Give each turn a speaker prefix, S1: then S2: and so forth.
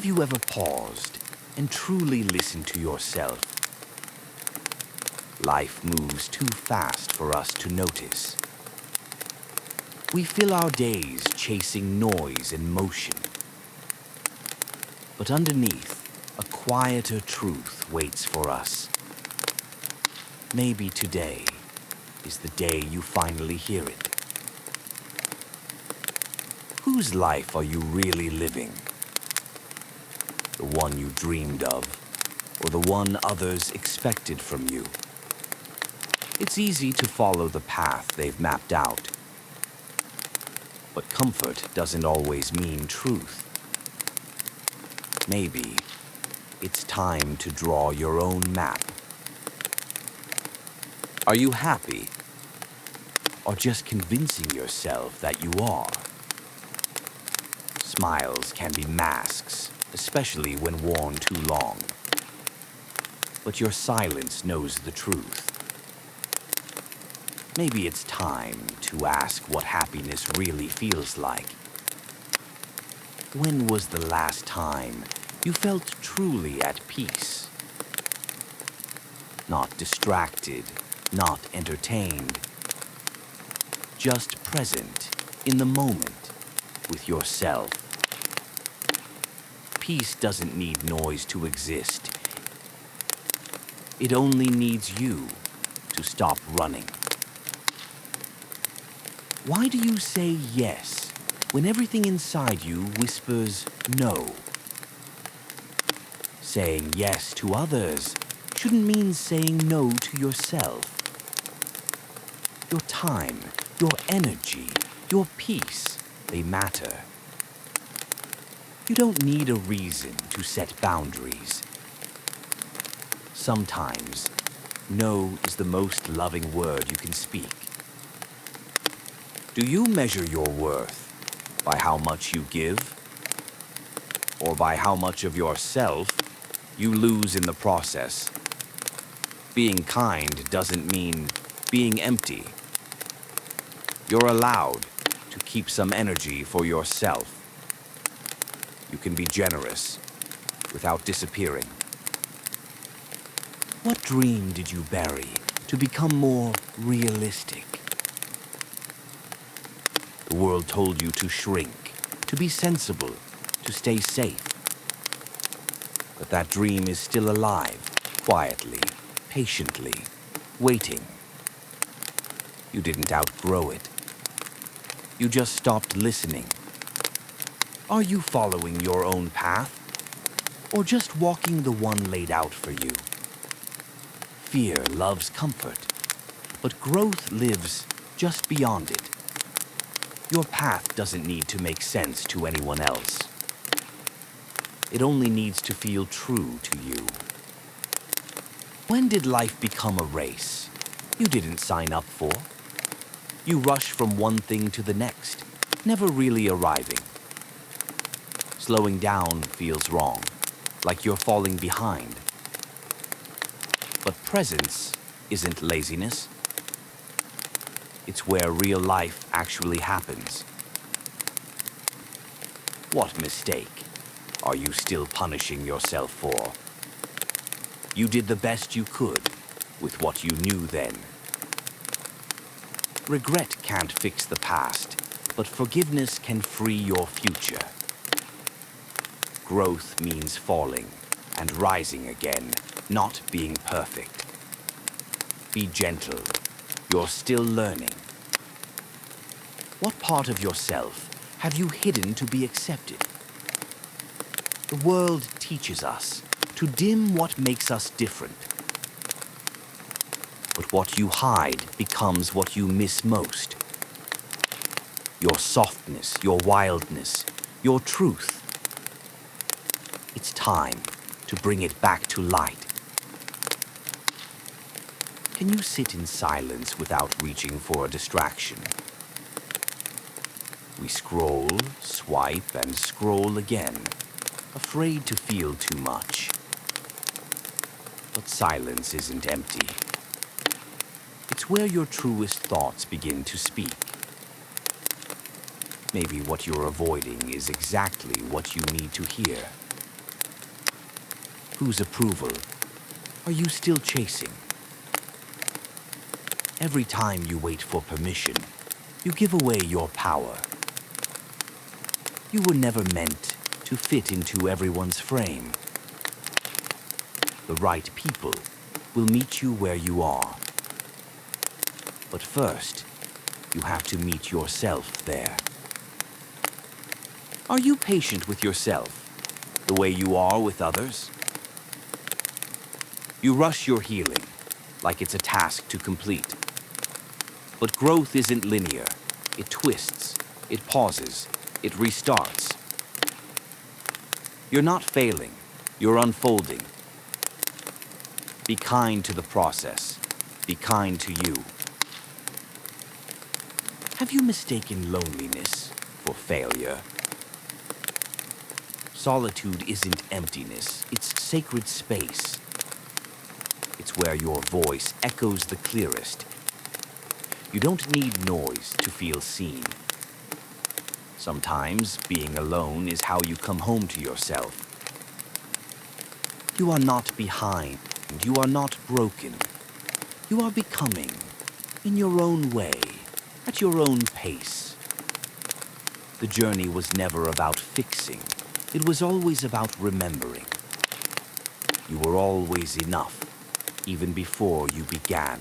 S1: Have you ever paused and truly listened to yourself? Life moves too fast for us to notice. We fill our days chasing noise and motion. But underneath, a quieter truth waits for us. Maybe today is the day you finally hear it. Whose life are you really living? The one you dreamed of, or the one others expected from you? It's easy to follow the path they've mapped out. But comfort doesn't always mean truth. Maybe it's time to draw your own map. Are you happy? Or just convincing yourself that you are? Smiles can be masks, especially when worn too long. But your silence knows the truth. Maybe it's time to ask what happiness really feels like. When was the last time you felt truly at peace? Not distracted, not entertained. Just present in the moment with yourself. Peace doesn't need noise to exist. It only needs you to stop running. Why do you say yes when everything inside you whispers no? Saying yes to others shouldn't mean saying no to yourself. Your time, your energy, your peace, they matter. You don't need a reason to set boundaries. Sometimes, no is the most loving word you can speak. Do you measure your worth by how much you give? Or by how much of yourself you lose in the process? Being kind doesn't mean being empty. You're allowed to keep some energy for yourself. You can be generous without disappearing. What dream did you bury to become more realistic? The world told you to shrink, to be sensible, to stay safe. But that dream is still alive, quietly, patiently, waiting. You didn't outgrow it. You just stopped listening. Are you following your own path, or just walking the one laid out for you? Fear loves comfort, but growth lives just beyond it. Your path doesn't need to make sense to anyone else. It only needs to feel true to you. When did life become a race you didn't sign up for? You rush from one thing to the next, never really arriving. Slowing down feels wrong, like you're falling behind. But presence isn't laziness. It's where real life actually happens. What mistake are you still punishing yourself for? You did the best you could with what you knew then. Regret can't fix the past, but forgiveness can free your future. Growth means falling and rising again, not being perfect. Be gentle. You're still learning. What part of yourself have you hidden to be accepted? The world teaches us to dim what makes us different. But what you hide becomes what you miss most. Your softness, your wildness, your truth. It's time to bring it back to light. Can you sit in silence without reaching for a distraction? We scroll, swipe, and scroll again, afraid to feel too much. But silence isn't empty. It's where your truest thoughts begin to speak. Maybe what you're avoiding is exactly what you need to hear. Whose approval are you still chasing? Every time you wait for permission, you give away your power. You were never meant to fit into everyone's frame. The right people will meet you where you are. But first, you have to meet yourself there. Are you patient with yourself, the way you are with others? You rush your healing, like it's a task to complete. But growth isn't linear. It twists, it pauses, it restarts. You're not failing, you're unfolding. Be kind to the process. Be kind to you. Have you mistaken loneliness for failure? Solitude isn't emptiness, it's sacred space. It's where your voice echoes the clearest. You don't need noise to feel seen. Sometimes being alone is how you come home to yourself. You are not behind. You are not broken. You are becoming, in your own way, at your own pace. The journey was never about fixing. It was always about remembering. You were always enough, even before you began.